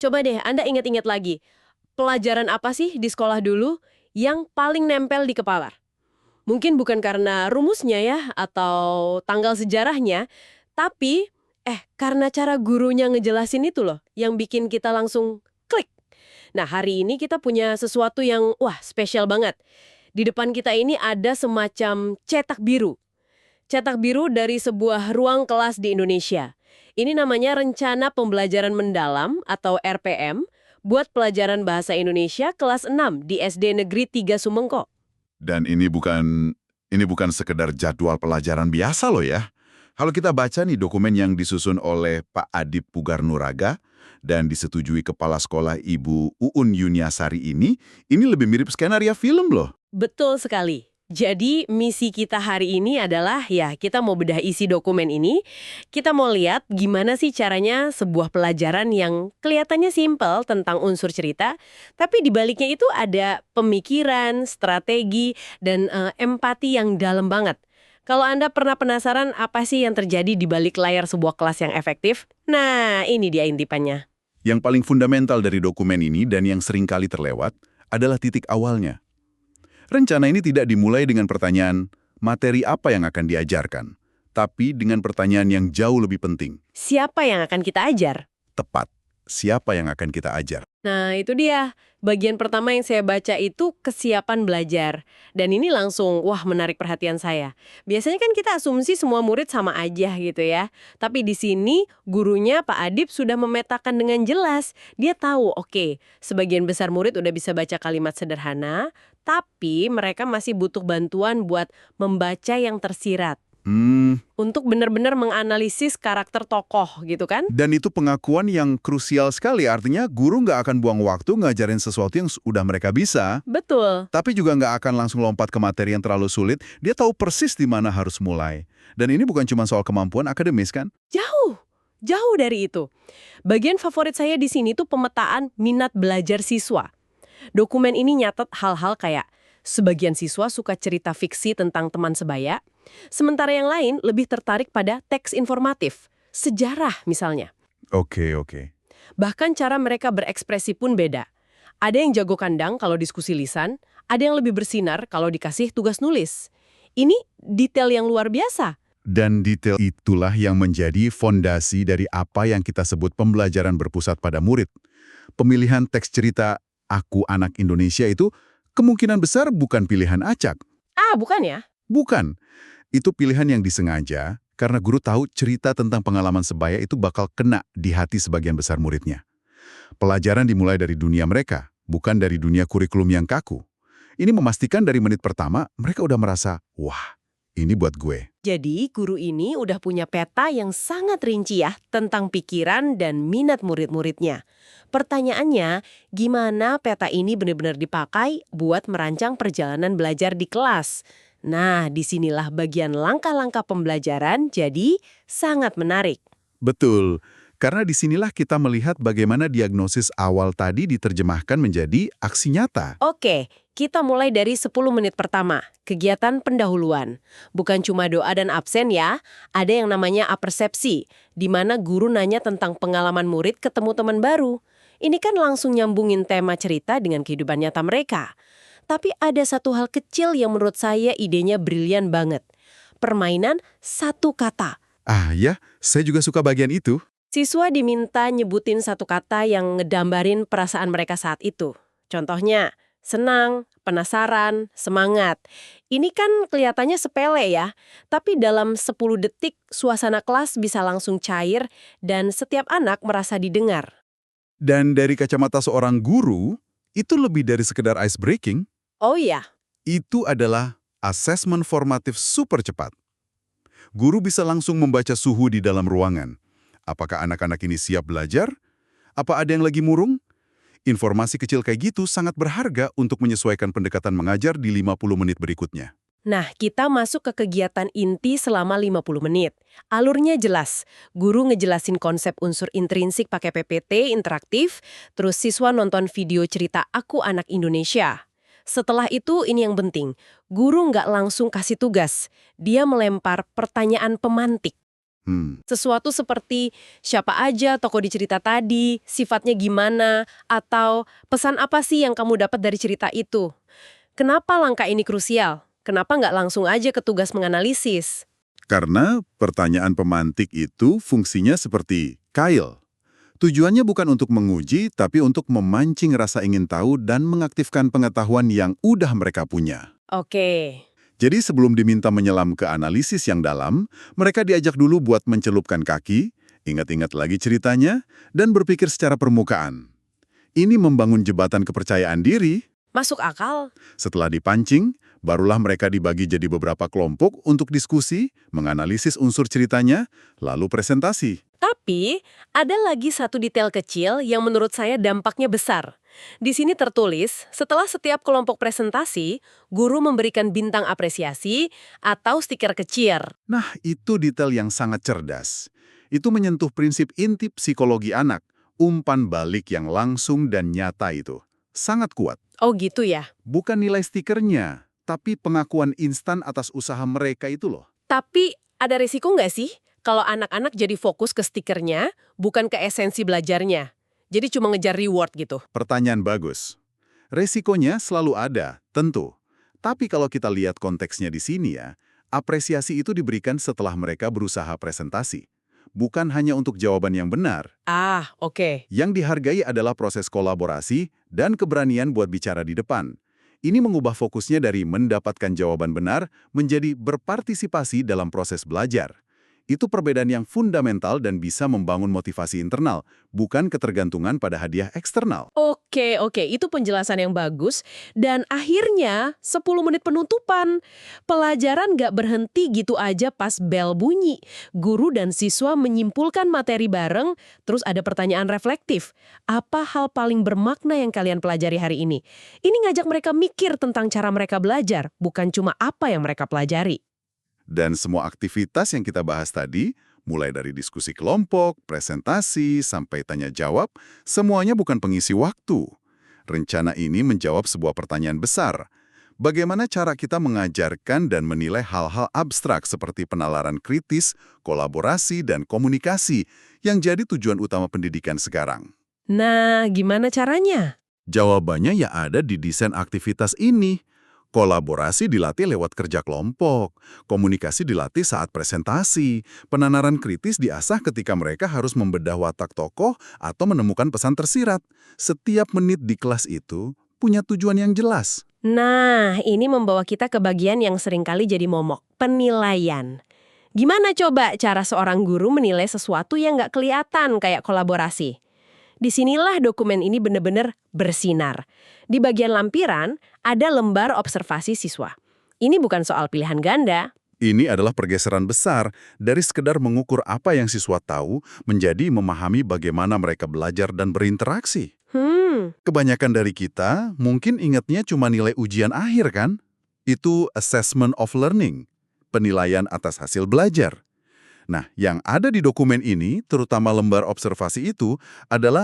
Coba deh Anda ingat-ingat lagi, pelajaran apa sih di sekolah dulu yang paling nempel di kepala? Mungkin bukan karena rumusnya ya, atau tanggal sejarahnya, tapi karena cara gurunya ngejelasin itu loh, yang bikin kita langsung klik. Nah, hari ini kita punya sesuatu yang, wah, spesial banget. Di depan kita ini ada semacam cetak biru. Cetak biru dari sebuah ruang kelas di Indonesia. Ini namanya Rencana Pembelajaran Mendalam atau RPM buat pelajaran Bahasa Indonesia kelas 6 di SD Negeri 3 Sumengko. Dan ini bukan sekedar jadwal pelajaran biasa loh ya. Kalau kita baca nih dokumen yang disusun oleh Pak Adip Pugar Nuraga dan disetujui Kepala Sekolah Ibu Uun Yuniasari ini lebih mirip skenario film loh. Betul sekali. Jadi misi kita hari ini adalah ya kita mau bedah isi dokumen ini, kita mau lihat gimana sih caranya sebuah pelajaran yang kelihatannya simpel tentang unsur cerita, tapi di baliknya itu ada pemikiran, strategi, dan empati yang dalam banget. Kalau Anda pernah penasaran apa sih yang terjadi di balik layar sebuah kelas yang efektif? Nah, ini dia intipannya. Yang paling fundamental dari dokumen ini dan yang sering kali terlewat adalah titik awalnya. Rencana ini tidak dimulai dengan pertanyaan, materi apa yang akan diajarkan, tapi dengan pertanyaan yang jauh lebih penting. Siapa yang akan kita ajar? Tepat, siapa yang akan kita ajar? Nah, itu dia. Bagian pertama yang saya baca itu kesiapan belajar. Dan ini langsung, wah menarik perhatian saya. Biasanya kan kita asumsi semua murid sama aja gitu ya. Tapi di sini, gurunya Pak Adip sudah memetakan dengan jelas. Dia tahu, oke, sebagian besar murid udah bisa baca kalimat sederhana, tapi mereka masih butuh bantuan buat membaca yang tersirat. Untuk benar-benar menganalisis karakter tokoh gitu kan? Dan itu pengakuan yang krusial sekali, artinya guru nggak akan buang waktu ngajarin sesuatu yang udah mereka bisa. Betul. Tapi juga nggak akan langsung lompat ke materi yang terlalu sulit, dia tahu persis di mana harus mulai. Dan ini bukan cuma soal kemampuan akademis kan? Jauh dari itu. Bagian favorit saya di sini tuh pemetaan minat belajar siswa. Dokumen ini nyatet hal-hal kayak sebagian siswa suka cerita fiksi tentang teman sebaya, sementara yang lain lebih tertarik pada teks informatif, sejarah misalnya. Oke. Bahkan cara mereka berekspresi pun beda. Ada yang jago kandang kalau diskusi lisan, ada yang lebih bersinar kalau dikasih tugas nulis. Ini detail yang luar biasa. Dan detail itulah yang menjadi fondasi dari apa yang kita sebut pembelajaran berpusat pada murid. Pemilihan teks cerita Aku Anak Indonesia itu kemungkinan besar bukan pilihan acak. Bukan ya? Bukan. Itu pilihan yang disengaja karena guru tahu cerita tentang pengalaman sebaya itu bakal kena di hati sebagian besar muridnya. Pelajaran dimulai dari dunia mereka, bukan dari dunia kurikulum yang kaku. Ini memastikan dari menit pertama mereka udah merasa, wah, ini buat gue. Jadi, guru ini udah punya peta yang sangat rinci ya tentang pikiran dan minat murid-muridnya. Pertanyaannya, gimana peta ini benar-benar dipakai buat merancang perjalanan belajar di kelas? Nah, disinilah bagian langkah-langkah pembelajaran jadi sangat menarik. Betul, karena disinilah kita melihat bagaimana diagnosis awal tadi diterjemahkan menjadi aksi nyata. Oke, kita mulai dari 10 menit pertama, kegiatan pendahuluan. Bukan cuma doa dan absen ya, ada yang namanya apersepsi, di mana guru nanya tentang pengalaman murid ketemu teman baru. Ini kan langsung nyambungin tema cerita dengan kehidupan nyata mereka. Tapi ada satu hal kecil yang menurut saya idenya brilian banget. Permainan satu kata. Ya, saya juga suka bagian itu. Siswa diminta nyebutin satu kata yang ngedambarin perasaan mereka saat itu. Contohnya, senang, penasaran, semangat. Ini kan kelihatannya sepele ya, tapi dalam 10 detik suasana kelas bisa langsung cair dan setiap anak merasa didengar. Dan dari kacamata seorang guru, itu lebih dari sekedar ice breaking. Oh iya, Itu adalah asesmen formatif super cepat. Guru bisa langsung membaca suhu di dalam ruangan. Apakah anak-anak ini siap belajar? Apa ada yang lagi murung? Informasi kecil kayak gitu sangat berharga untuk menyesuaikan pendekatan mengajar di 50 menit berikutnya. nah kita masuk ke kegiatan inti selama 50 menit. Alurnya jelas, guru ngejelasin konsep unsur intrinsik pakai PPT interaktif, terus siswa nonton video cerita Aku Anak Indonesia. Setelah itu ini yang penting, guru nggak langsung kasih tugas, dia melempar pertanyaan pemantik. Sesuatu seperti siapa aja tokoh di cerita tadi, sifatnya gimana, atau pesan apa sih yang kamu dapat dari cerita itu. Kenapa langkah ini krusial? Kenapa nggak langsung aja ke tugas menganalisis? Karena pertanyaan pemantik itu fungsinya seperti kail. Tujuannya bukan untuk menguji, tapi untuk memancing rasa ingin tahu dan mengaktifkan pengetahuan yang udah mereka punya. Oke. Jadi sebelum diminta menyelam ke analisis yang dalam, mereka diajak dulu buat mencelupkan kaki, ingat-ingat lagi ceritanya, dan berpikir secara permukaan. Ini membangun jembatan kepercayaan diri. Masuk akal? Setelah dipancing, barulah mereka dibagi jadi beberapa kelompok untuk diskusi, menganalisis unsur ceritanya, lalu presentasi. Tapi, ada lagi satu detail kecil yang menurut saya dampaknya besar. Di sini tertulis, setelah setiap kelompok presentasi, guru memberikan bintang apresiasi atau stiker kecil. Nah, itu detail yang sangat cerdas. Itu menyentuh prinsip inti psikologi anak, umpan balik yang langsung dan nyata itu. Sangat kuat. Oh gitu ya? Bukan nilai stikernya, tapi pengakuan instan atas usaha mereka itu loh. Tapi, ada risiko nggak sih kalau anak-anak jadi fokus ke stikernya, bukan ke esensi belajarnya? Jadi cuma ngejar reward gitu. Pertanyaan bagus. Resikonya selalu ada, tentu. Tapi kalau kita lihat konteksnya di sini ya, apresiasi itu diberikan setelah mereka berusaha presentasi. Bukan hanya untuk jawaban yang benar. Ah, oke. Yang dihargai adalah proses kolaborasi dan keberanian buat bicara di depan. Ini mengubah fokusnya dari mendapatkan jawaban benar menjadi berpartisipasi dalam proses belajar. Itu perbedaan yang fundamental dan bisa membangun motivasi internal, bukan ketergantungan pada hadiah eksternal. Oke, itu penjelasan yang bagus. Dan akhirnya, 10 menit penutupan. Pelajaran nggak berhenti gitu aja pas bel bunyi. Guru dan siswa menyimpulkan materi bareng, terus ada pertanyaan reflektif. Apa hal paling bermakna yang kalian pelajari hari ini? Ini ngajak mereka mikir tentang cara mereka belajar, bukan cuma apa yang mereka pelajari. Dan semua aktivitas yang kita bahas tadi, mulai dari diskusi kelompok, presentasi, sampai tanya jawab, semuanya bukan pengisi waktu. Rencana ini menjawab sebuah pertanyaan besar. Bagaimana cara kita mengajarkan dan menilai hal-hal abstrak seperti penalaran kritis, kolaborasi, dan komunikasi yang jadi tujuan utama pendidikan sekarang? Nah, gimana caranya? Jawabannya ya ada di desain aktivitas ini. Kolaborasi dilatih lewat kerja kelompok, komunikasi dilatih saat presentasi, penanaran kritis diasah ketika mereka harus membedah watak tokoh atau menemukan pesan tersirat. Setiap menit di kelas itu punya tujuan yang jelas. Nah, ini membawa kita ke bagian yang seringkali jadi momok, penilaian. Gimana coba cara seorang guru menilai sesuatu yang nggak kelihatan kayak kolaborasi? Disinilah dokumen ini benar-benar bersinar. Di bagian lampiran, ada lembar observasi siswa. Ini bukan soal pilihan ganda. Ini adalah pergeseran besar dari sekedar mengukur apa yang siswa tahu menjadi memahami bagaimana mereka belajar dan berinteraksi. Kebanyakan dari kita mungkin ingatnya cuma nilai ujian akhir kan? Itu assessment of learning, penilaian atas hasil belajar. Nah, yang ada di dokumen ini, terutama lembar observasi itu, adalah